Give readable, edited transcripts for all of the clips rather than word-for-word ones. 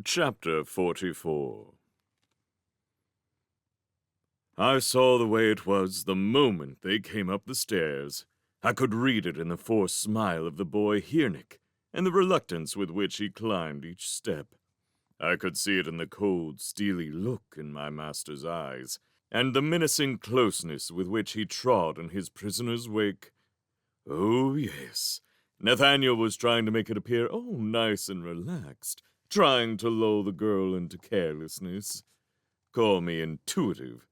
Chapter 44. I saw the way it was the moment they came up the stairs. I could read it in the forced smile of the boy Hirnik, and the reluctance with which he climbed each step. I could see it in the cold, steely look in my master's eyes, and the menacing closeness with which he trod in his prisoner's wake. Oh, yes, Nathaniel was trying to make it appear nice and relaxed, trying to lull the girl into carelessness. Call me intuitive,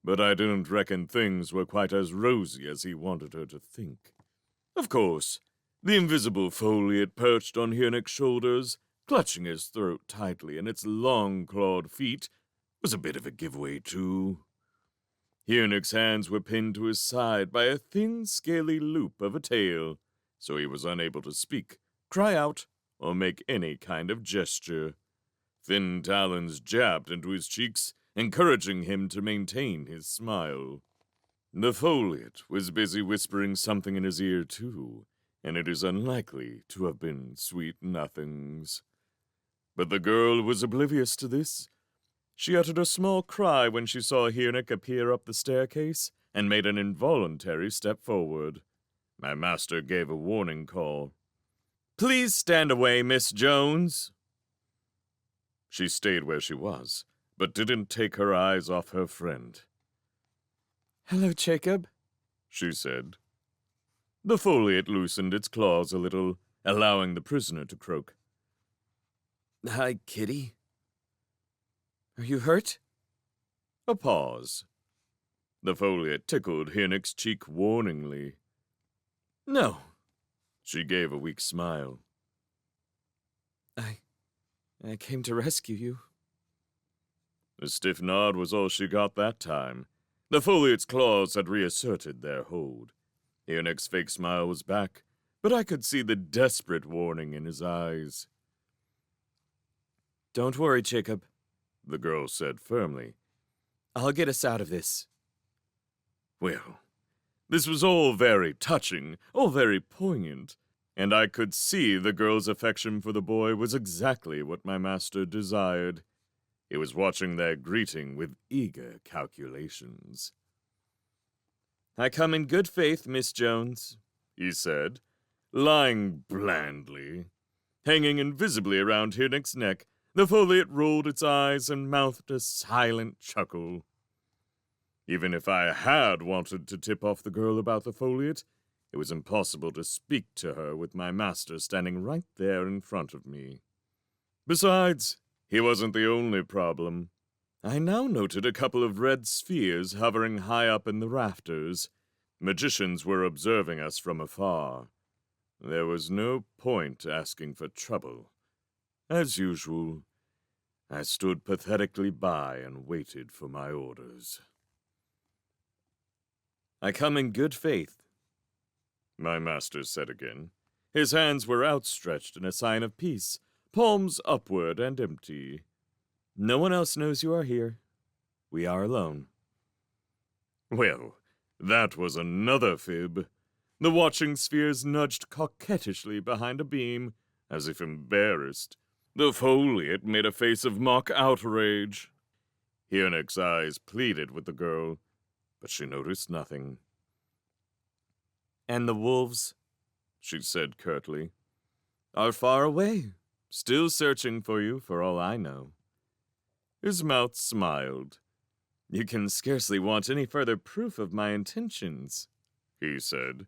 but I didn't reckon things were quite as rosy as he wanted her to think. Of course, the invisible foliate perched on Hirnik's shoulders, clutching his throat tightly, and its long clawed feet was a bit of a giveaway, too. Hirnik's hands were pinned to his side by a thin, scaly loop of a tail, so he was unable to speak, cry out, or make any kind of gesture. Thin talons jabbed into his cheeks, encouraging him to maintain his smile. The foliate was busy whispering something in his ear, too, and it is unlikely to have been sweet nothings. But the girl was oblivious to this. She uttered a small cry when she saw Hirnik appear up the staircase, and made an involuntary step forward. My master gave a warning call. "Please stand away, Miss Jones." She stayed where she was, but didn't take her eyes off her friend. "Hello, Jacob," she said. The foliate loosened its claws a little, allowing the prisoner to croak. "Hi, kitty. Are you hurt?" A pause. The foliate tickled Hirnik's cheek warningly. "No." She gave a weak smile. I came to rescue you." A stiff nod was all she got that time. The foliate's claws had reasserted their hold. Hirnik's fake smile was back, but I could see the desperate warning in his eyes. "Don't worry, Jacob," the girl said firmly. "I'll get us out of this." Well, this was all very touching, all very poignant, and I could see the girl's affection for the boy was exactly what my master desired. He was watching their greeting with eager calculations. "I come in good faith, Miss Jones," he said, lying blandly. Hanging invisibly around Hirnik's neck, the foliate rolled its eyes and mouthed a silent chuckle. Even if I had wanted to tip off the girl about the foliate, it was impossible to speak to her with my master standing right there in front of me. Besides, he wasn't the only problem. I now noted a couple of red spheres hovering high up in the rafters. Magicians were observing us from afar. There was no point asking for trouble. As usual, I stood pathetically by and waited for my orders. "I come in good faith," my master said again. His hands were outstretched in a sign of peace, palms upward and empty. "No one else knows you are here. We are alone." Well, that was another fib. The watching spheres nudged coquettishly behind a beam, as if embarrassed. The foliate made a face of mock outrage. Hirnik's eyes pleaded with the girl, but she noticed nothing. "And the wolves," she said curtly, "are far away, still searching for you, for all I know." His mouth smiled. "You can scarcely want any further proof of my intentions," he said.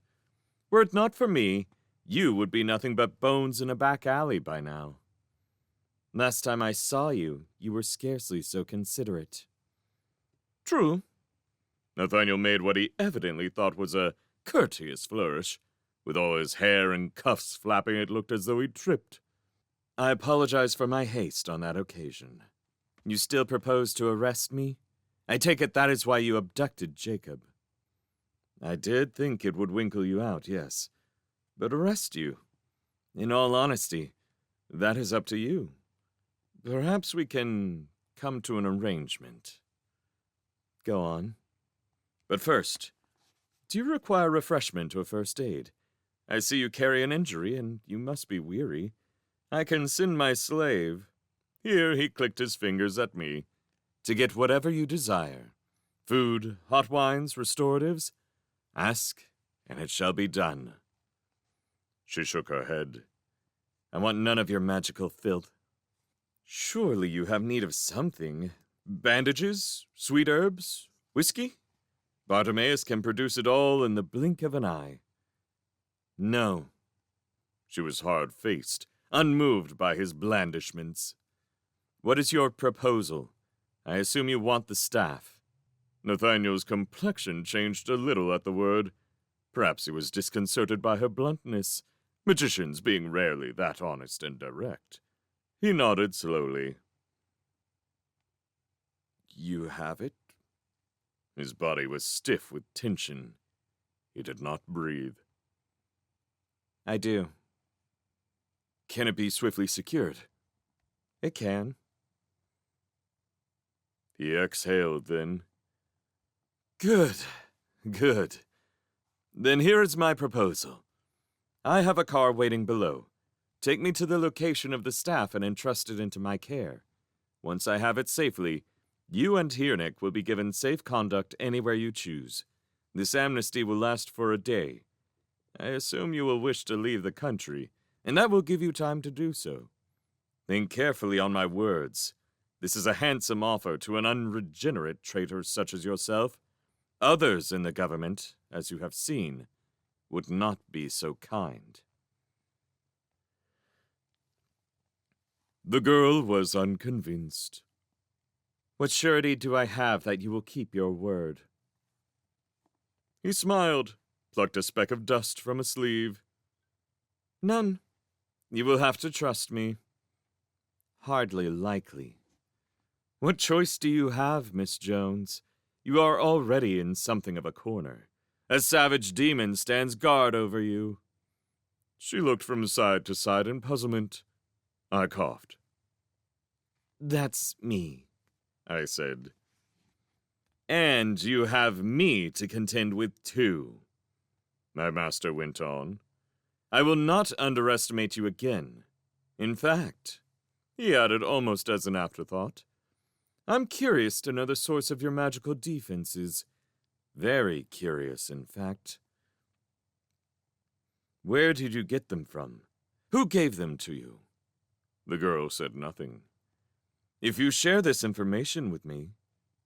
"Were it not for me, you would be nothing but bones in a back alley by now. Last time I saw you, you were scarcely so considerate." True. Nathaniel made what he evidently thought was a courteous flourish. With all his hair and cuffs flapping, it looked as though he tripped. "I apologize for my haste on that occasion. You still propose to arrest me? I take it that is why you abducted Jacob." "I did think it would winkle you out, yes. But arrest you? In all honesty, that is up to you. Perhaps we can come to an arrangement." "Go on. But first, do you require refreshment or first aid? I see you carry an injury, and you must be weary. I can send my slave." Here he clicked his fingers at me. To get whatever you desire. Food, hot wines, restoratives. Ask, and it shall be done. She shook her head. I want none of your magical filth. Surely you have need of something. Bandages, sweet herbs, whiskey? Bartimaeus can produce it all in the blink of an eye. No. She was hard-faced, unmoved by his blandishments. What is your proposal? I assume you want the staff. Nathaniel's complexion changed a little at the word. Perhaps he was disconcerted by her bluntness, magicians being rarely that honest and direct. He nodded slowly. You have it? His body was stiff with tension. He did not breathe. I do. Can it be swiftly secured? It can. He exhaled then. Good. Good. Then here is my proposal. I have a car waiting below. Take me to the location of the staff and entrust it into my care. Once I have it safely, you and Hirnik will be given safe conduct anywhere you choose. This amnesty will last for a day. I assume you will wish to leave the country, and that will give you time to do so. Think carefully on my words. This is a handsome offer to an unregenerate traitor such as yourself. Others in the government, as you have seen, would not be so kind. The girl was unconvinced. What surety do I have that you will keep your word? He smiled, plucked a speck of dust from a sleeve. None. You will have to trust me. Hardly likely. What choice do you have, Miss Jones? You are already in something of a corner. A savage demon stands guard over you. She looked from side to side in puzzlement. I coughed. That's me, I said. And you have me to contend with, too. My master went on. I will not underestimate you again. In fact, he added almost as an afterthought, I'm curious to know the source of your magical defenses. Very curious, in fact. Where did you get them from? Who gave them to you? The girl said nothing. If you share this information with me,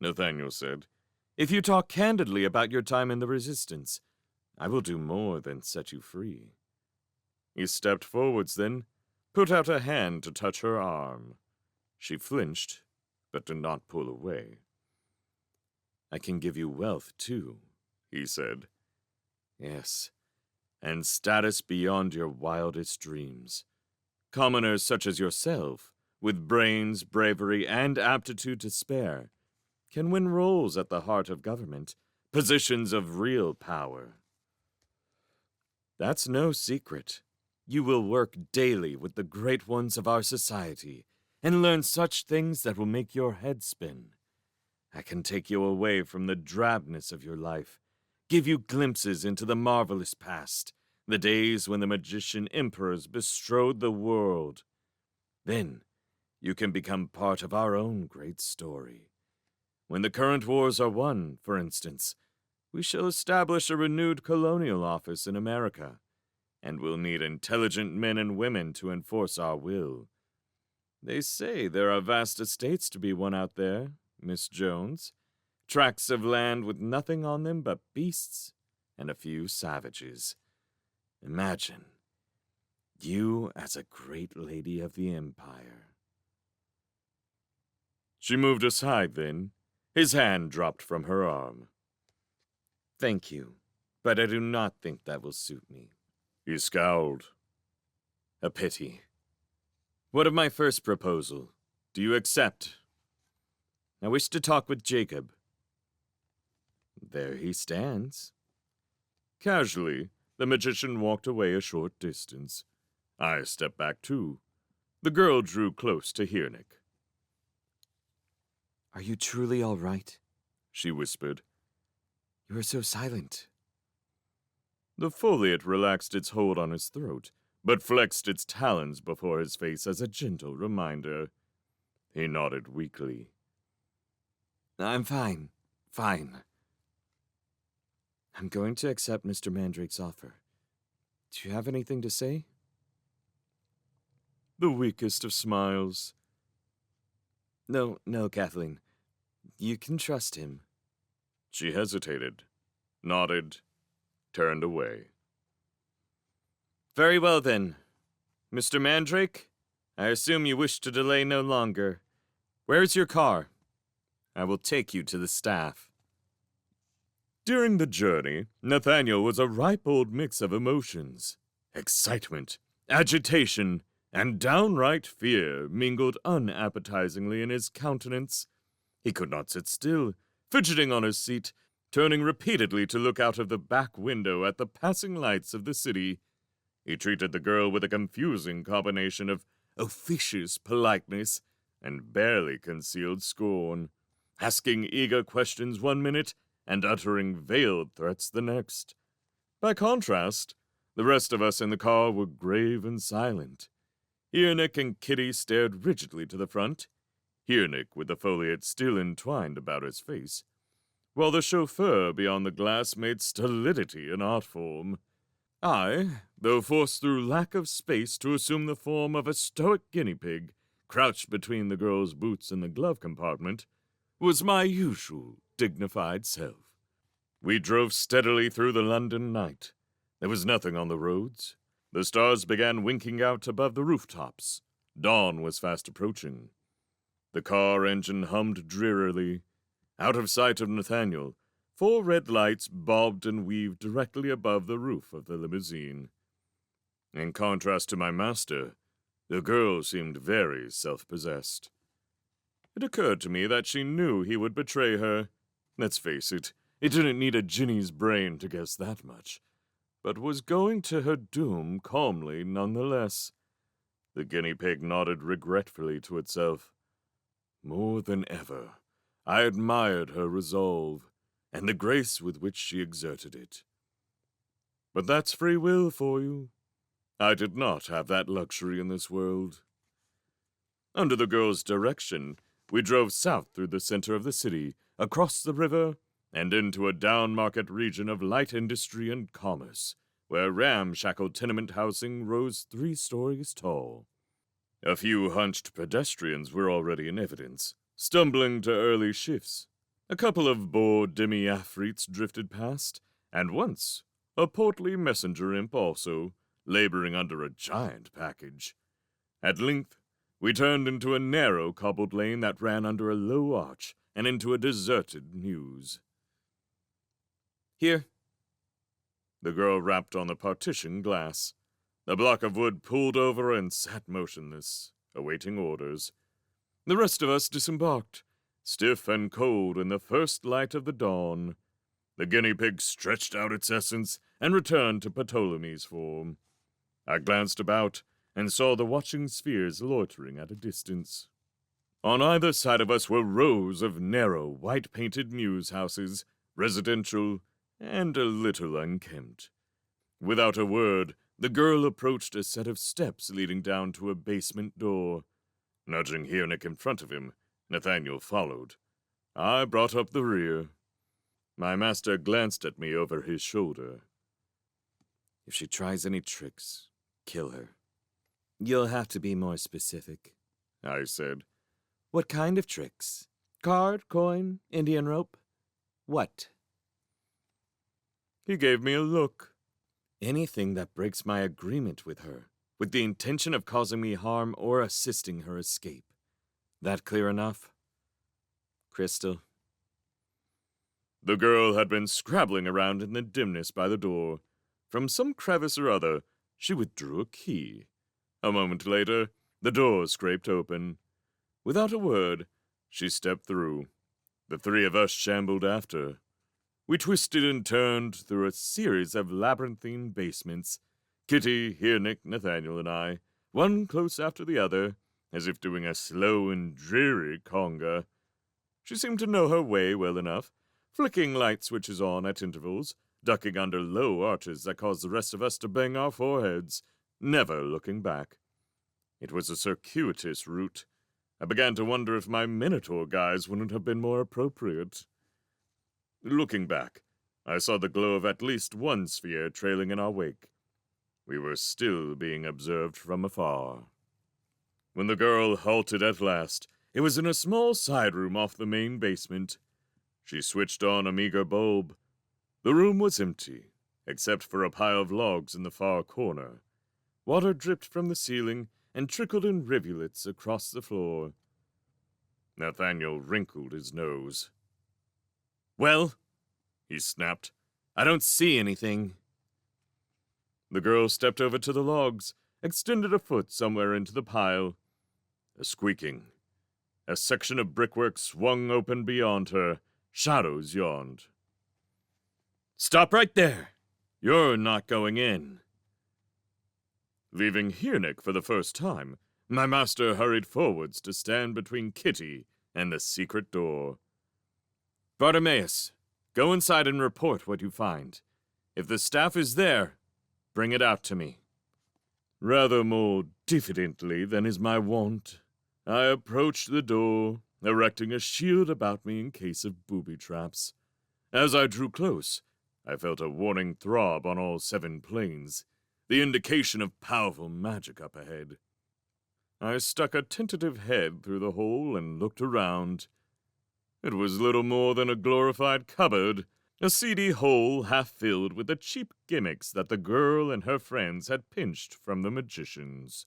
Nathaniel said, if you talk candidly about your time in the Resistance, I will do more than set you free. He stepped forwards then, put out a hand to touch her arm. She flinched, but did not pull away. I can give you wealth, too, he said. Yes, and status beyond your wildest dreams. Commoners such as yourself, with brains, bravery, and aptitude to spare, can win roles at the heart of government, positions of real power. That's no secret. You will work daily with the great ones of our society, and learn such things that will make your head spin. I can take you away from the drabness of your life, give you glimpses into the marvelous past, the days when the magician emperors bestrode the world. Then, you can become part of our own great story. When the current wars are won, for instance, we shall establish a renewed colonial office in America, and we'll need intelligent men and women to enforce our will. They say there are vast estates to be won out there, Miss Jones. Tracts of land with nothing on them but beasts and a few savages. Imagine, you as a great lady of the Empire. She moved aside then. His hand dropped from her arm. Thank you, but I do not think that will suit me. He scowled. A pity. What of my first proposal? Do you accept? I wish to talk with Jacob. There he stands. Casually, the magician walked away a short distance. I stepped back too. The girl drew close to Hirnik. Are you truly all right? She whispered. You are so silent. The foliate relaxed its hold on his throat, but flexed its talons before his face as a gentle reminder. He nodded weakly. I'm fine. Fine. I'm going to accept Mr. Mandrake's offer. Do you have anything to say? The weakest of smiles. No, Kathleen. You can trust him. She hesitated, nodded, turned away. Very well, then. Mr. Mandrake, I assume you wish to delay no longer. Where's your car? I will take you to the staff. During the journey, Nathaniel was a ripe old mix of emotions. Excitement, agitation, and downright fear mingled unappetizingly in his countenance. He could not sit still, fidgeting on his seat, turning repeatedly to look out of the back window at the passing lights of the city. He treated the girl with a confusing combination of officious politeness and barely concealed scorn, asking eager questions one minute and uttering veiled threats the next. By contrast, the rest of us in the car were grave and silent. Earnick and Kitty stared rigidly to the front, Earnick with the foliage still entwined about his face, while the chauffeur beyond the glass made stolidity an art form. I, though forced through lack of space to assume the form of a stoic guinea pig, crouched between the girl's boots and the glove compartment, was my usual dignified self. We drove steadily through the London night. There was nothing on the roads. The stars began winking out above the rooftops. Dawn was fast approaching. The car engine hummed drearily. Out of sight of Nathaniel, 4 red lights bobbed and weaved directly above the roof of the limousine. In contrast to my master, the girl seemed very self-possessed. It occurred to me that she knew he would betray her. Let's face it, it didn't need a Ginny's brain to guess that much, but was going to her doom calmly nonetheless. The guinea pig nodded regretfully to itself. More than ever, I admired her resolve, and the grace with which she exerted it. But that's free will for you. I did not have that luxury in this world. Under the girl's direction, we drove south through the center of the city, across the river, and into a down-market region of light industry and commerce, where ramshackle tenement housing rose 3 stories tall. A few hunched pedestrians were already in evidence, stumbling to early shifts. A couple of bored demi-afrits drifted past, and once a portly messenger imp also, laboring under a giant package. At length, we turned into a narrow cobbled lane that ran under a low arch and into a deserted mews. Here. The girl rapped on the partition glass. The block of wood pulled over and sat motionless, awaiting orders. The rest of us disembarked, stiff and cold in the first light of the dawn. The guinea pig stretched out its essence and returned to Ptolemy's form. I glanced about and saw the watching spheres loitering at a distance. On either side of us were rows of narrow, white-painted mews houses, residential and a little unkempt. Without a word, the girl approached a set of steps leading down to a basement door. Nudging Earnick in front of him, Nathaniel followed. I brought up the rear. My master glanced at me over his shoulder. If she tries any tricks, kill her. You'll have to be more specific, I said. What kind of tricks? Card, coin, Indian rope? What? He gave me a look. Anything that breaks my agreement with her, with the intention of causing me harm or assisting her escape. That clear enough? Crystal? The girl had been scrabbling around in the dimness by the door. From some crevice or other, she withdrew a key. A moment later, the door scraped open. Without a word, she stepped through. The 3 of us shambled after. We twisted and turned through a series of labyrinthine basements, Kitty, Earnick, Nathaniel, and I, one close after the other, as if doing a slow and dreary conga. She seemed to know her way well enough, flicking light switches on at intervals, ducking under low arches that caused the rest of us to bang our foreheads, never looking back. It was a circuitous route. I began to wonder if my Minotaur guise wouldn't have been more appropriate. Looking back, I saw the glow of at least one sphere trailing in our wake. We were still being observed from afar. When the girl halted at last, it was in a small side room off the main basement. She switched on a meager bulb. The room was empty, except for a pile of logs in the far corner. Water dripped from the ceiling and trickled in rivulets across the floor. Nathaniel wrinkled his nose. "Well?" he snapped. "I don't see anything." The girl stepped over to the logs, extended a foot somewhere into the pile. A squeaking. A section of brickwork swung open beyond her. Shadows yawned. "Stop right there! You're not going in." Leaving Hirnik for the first time, my master hurried forwards to stand between Kitty and the secret door. "Bartimaeus, go inside and report what you find. If the staff is there, bring it out to me." Rather more diffidently than is my wont, I approached the door, erecting a shield about me in case of booby traps. As I drew close, I felt a warning throb on all 7 planes, the indication of powerful magic up ahead. I stuck a tentative head through the hole and looked around. It was little more than a glorified cupboard, a seedy hole half filled with the cheap gimmicks that the girl and her friends had pinched from the magicians.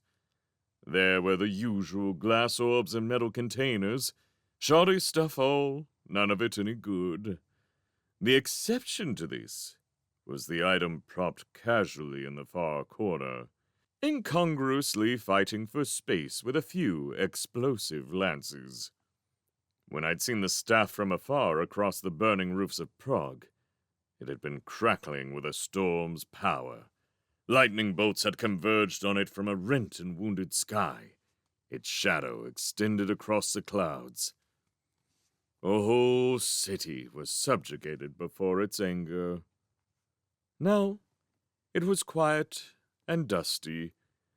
There were the usual glass orbs and metal containers, shoddy stuff all, none of it any good. The exception to this was the item propped casually in the far corner, incongruously fighting for space with a few explosive lances. When I'd seen the staff from afar across the burning roofs of Prague, it had been crackling with a storm's power. Lightning bolts had converged on it from a rent and wounded sky. Its shadow extended across the clouds. A whole city was subjugated before its anger. Now, it was quiet and dusty,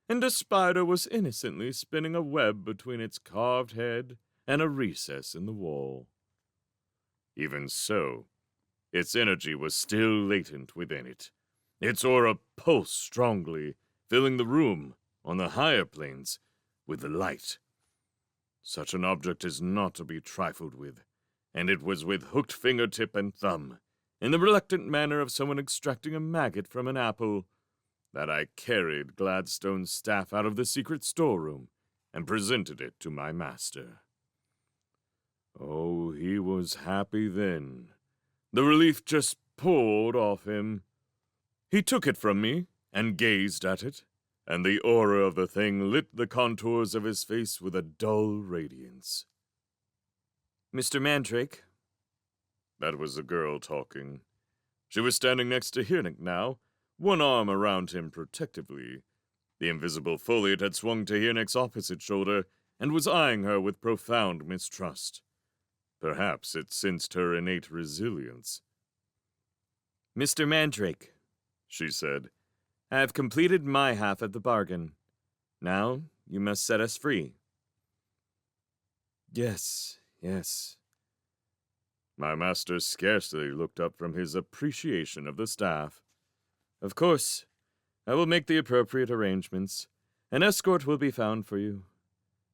and a spider was innocently spinning a web between its carved head and a recess in the wall. Even so, its energy was still latent within it. Its aura pulsed strongly, filling the room, on the higher planes, with the light. Such an object is not to be trifled with, and it was with hooked fingertip and thumb, in the reluctant manner of someone extracting a maggot from an apple, that I carried Gladstone's staff out of the secret storeroom and presented it to my master. Oh, he was happy then. The relief just poured off him. He took it from me and gazed at it, and the aura of the thing lit the contours of his face with a dull radiance. "Mr. Mandrake?" That was the girl talking. She was standing next to Hirnik now, one arm around him protectively. The invisible foliot had swung to Hirnik's opposite shoulder and was eyeing her with profound mistrust. Perhaps it sensed her innate resilience. "Mr. Mandrake," she said, "I have completed my half of the bargain. Now you must set us free." "Yes, yes." My master scarcely looked up from his appreciation of the staff. "Of course, I will make the appropriate arrangements. An escort will be found for you.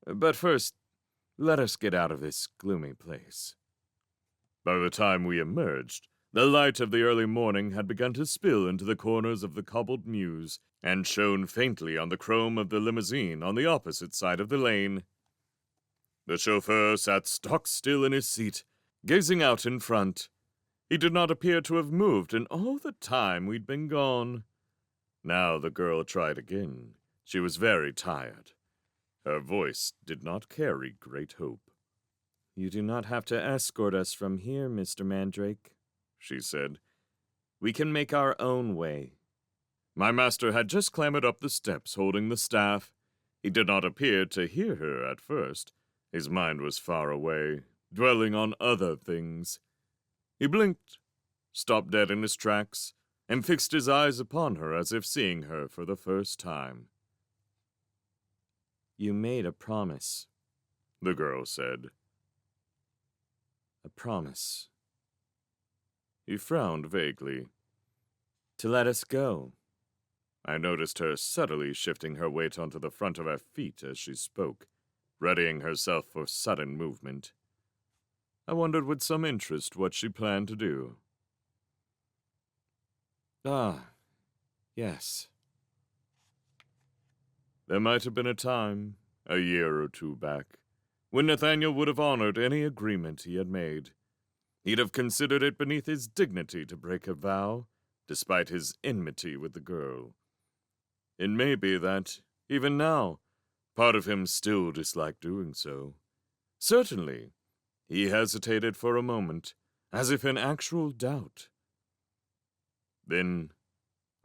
But first, let us get out of this gloomy place." By the time we emerged, the light of the early morning had begun to spill into the corners of the cobbled mews and shone faintly on the chrome of the limousine on the opposite side of the lane. The chauffeur sat stock still in his seat, gazing out in front. He did not appear to have moved in all the time we'd been gone. Now the girl tried again. She was very tired. Her voice did not carry great hope. "You do not have to escort us from here, Mr. Mandrake," she said. "We can make our own way." My master had just clambered up the steps holding the staff. He did not appear to hear her at first. His mind was far away, dwelling on other things. He blinked, stopped dead in his tracks, and fixed his eyes upon her as if seeing her for the first time. "You made a promise," the girl said. A promise. He frowned vaguely. To let us go. I noticed her subtly shifting her weight onto the front of her feet as she spoke, readying herself for sudden movement. I wondered with some interest what she planned to do. Ah, yes. There might have been a time, a year or two back, when Nathaniel would have honored any agreement he had made. He'd have considered it beneath his dignity to break a vow, despite his enmity with the girl. It may be that, even now, part of him still disliked doing so. Certainly, he hesitated for a moment, as if in actual doubt. Then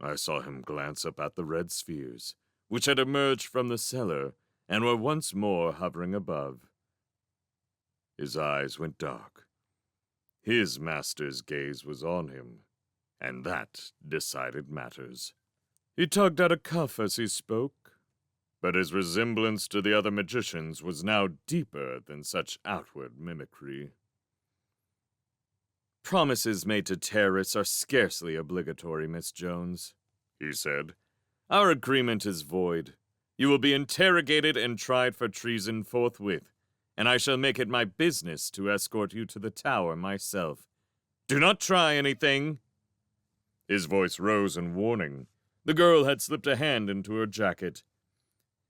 I saw him glance up at the red spheres, which had emerged from the cellar and were once more hovering above. His eyes went dark. His master's gaze was on him, and that decided matters. He tugged at a cuff as he spoke, but his resemblance to the other magicians was now deeper than such outward mimicry. Promises made to terrorists are scarcely obligatory, Miss Jones, he said. Our agreement is void. You will be interrogated and tried for treason forthwith, and I shall make it my business to escort you to the tower myself. Do not try anything. His voice rose in warning. The girl had slipped a hand into her jacket.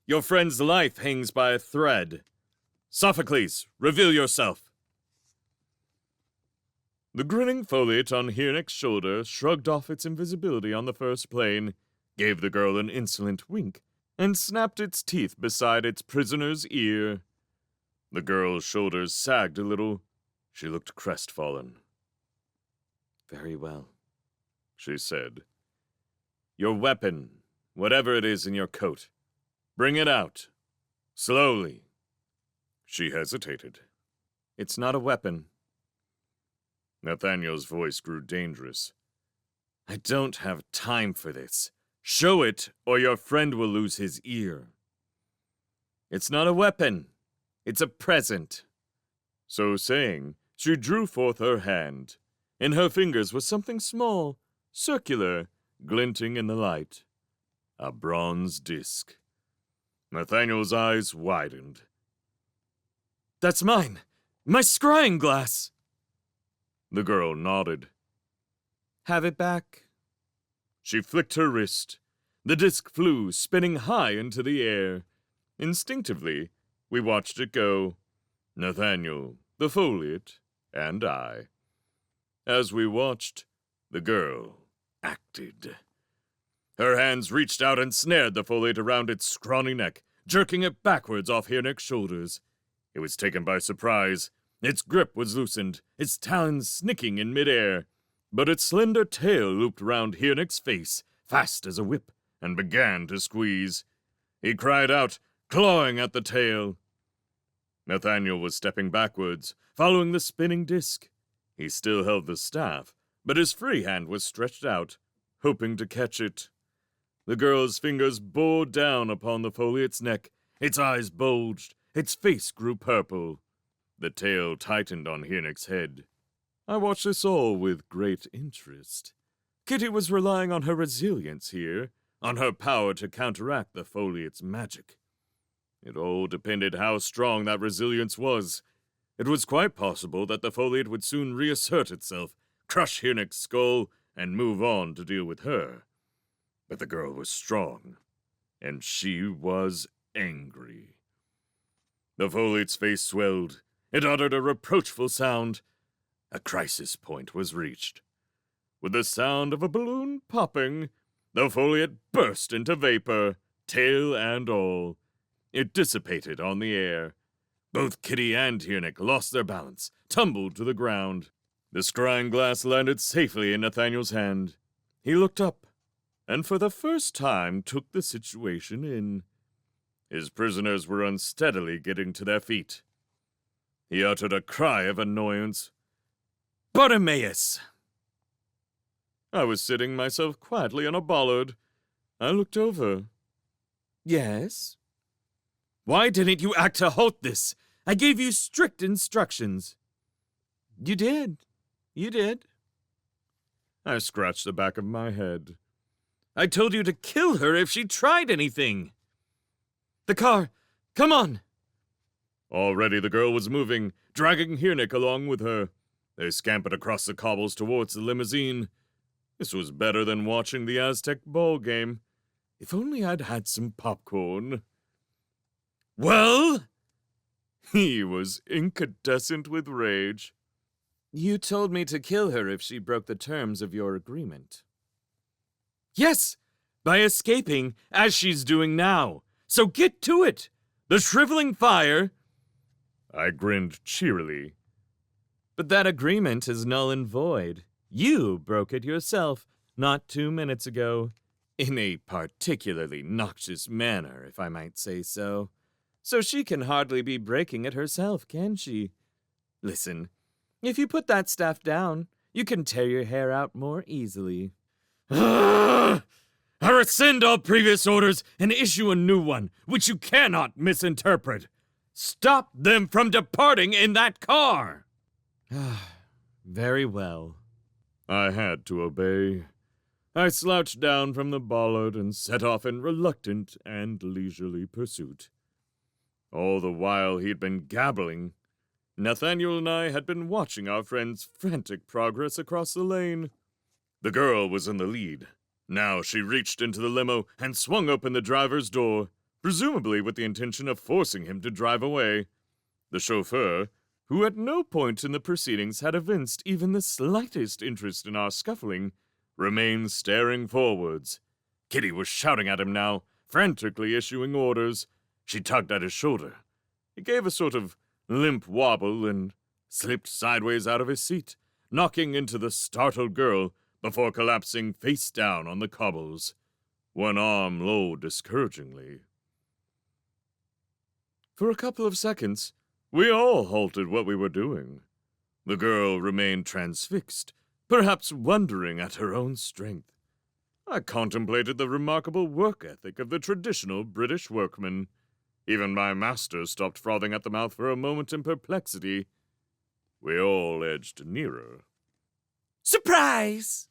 Your friend's life hangs by a thread. Sophocles, reveal yourself. The grinning foliage on Hirnik's shoulder shrugged off its invisibility on the first plane, gave the girl an insolent wink, and snapped its teeth beside its prisoner's ear. The girl's shoulders sagged a little. She looked crestfallen. Very well, she said. Your weapon, whatever it is in your coat, bring it out. Slowly. She hesitated. It's not a weapon. Nathaniel's voice grew dangerous. I don't have time for this. Show it, or your friend will lose his ear. It's not a weapon. It's a present. So saying, she drew forth her hand. In her fingers was something small, circular, glinting in the light. A bronze disc. Nathaniel's eyes widened. That's mine! My scrying glass! The girl nodded. Have it back. She flicked her wrist. The disc flew, spinning high into the air. Instinctively, we watched it go. Nathaniel, the foliate, and I. As we watched, the girl acted. Her hands reached out and snared the foliate around its scrawny neck, jerking it backwards off Hirnik's shoulders. It was taken by surprise. Its grip was loosened, its talons snicking in midair, but its slender tail looped round Hirnik's face, fast as a whip, and began to squeeze. He cried out, clawing at the tail. Nathaniel was stepping backwards, following the spinning disc. He still held the staff, but his free hand was stretched out, hoping to catch it. The girl's fingers bore down upon the foliate's neck. Its eyes bulged, its face grew purple. The tail tightened on Hirnik's head. I watched this all with great interest. Kitty was relying on her resilience here, on her power to counteract the foliate's magic. It all depended how strong that resilience was. It was quite possible that the foliate would soon reassert itself, crush Hirnik's skull, and move on to deal with her. But the girl was strong, and she was angry. The foliate's face swelled. It uttered a reproachful sound. A crisis point was reached. With the sound of a balloon popping, the foliate burst into vapor, tail and all. It dissipated on the air. Both Kitty and Hirnik lost their balance, tumbled to the ground. The scrying glass landed safely in Nathaniel's hand. He looked up, and for the first time took the situation in. His prisoners were unsteadily getting to their feet. He uttered a cry of annoyance. Bartimaeus! I was sitting myself quietly on a bollard. I looked over. Yes? Why didn't you act to halt this? I gave you strict instructions. You did. You did. I scratched the back of my head. I told you to kill her if she tried anything. The car! Come on! Already the girl was moving, dragging Hirnik along with her. They scampered across the cobbles towards the limousine. This was better than watching the Aztec ball game. If only I'd had some popcorn. Well? He was incandescent with rage. You told me to kill her if she broke the terms of your agreement. Yes, by escaping, as she's doing now. So get to it! The shriveling fire... I grinned cheerily. But that agreement is null and void. You broke it yourself not 2 minutes ago. In a particularly noxious manner, if I might say so. So she can hardly be breaking it herself, can she? Listen, if you put that staff down, you can tear your hair out more easily. I rescind all previous orders and issue a new one, which you cannot misinterpret. Stop them from departing in that car! Very well. I had to obey. I slouched down from the bollard and set off in reluctant and leisurely pursuit. All the while he'd been gabbling, Nathaniel and I had been watching our friend's frantic progress across the lane. The girl was in the lead. Now she reached into the limo and swung open the driver's door, presumably with the intention of forcing him to drive away. The chauffeur, who at no point in the proceedings had evinced even the slightest interest in our scuffling, remained staring forwards. Kitty was shouting at him now, frantically issuing orders. She tugged at his shoulder. He gave a sort of limp wobble and slipped sideways out of his seat, knocking into the startled girl before collapsing face down on the cobbles, one arm low discouragingly. For a couple of seconds, we all halted what we were doing. The girl remained transfixed, perhaps wondering at her own strength. I contemplated the remarkable work ethic of the traditional British workman. Even my master stopped frothing at the mouth for a moment in perplexity. We all edged nearer. Surprise!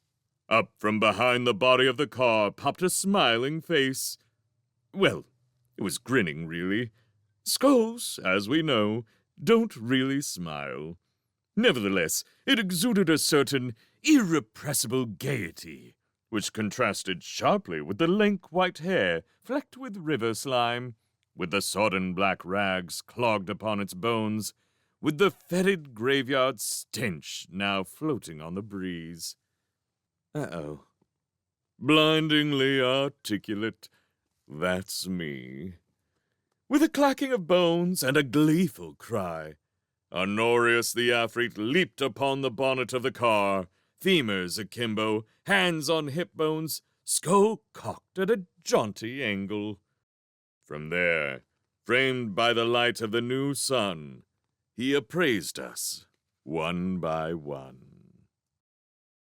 Up from behind the body of the car popped a smiling face. Well, it was grinning, really. Skulls, as we know, don't really smile. Nevertheless, it exuded a certain irrepressible gaiety, which contrasted sharply with the lank white hair flecked with river slime, with the sodden black rags clogged upon its bones, with the fetid graveyard stench now floating on the breeze. Uh-oh. Blindingly articulate, that's me. With a clacking of bones and a gleeful cry, Honorius the Afreet leaped upon the bonnet of the car, femurs akimbo, hands on hip bones, skull cocked at a jaunty angle. From there, framed by the light of the new sun, he appraised us, one by one.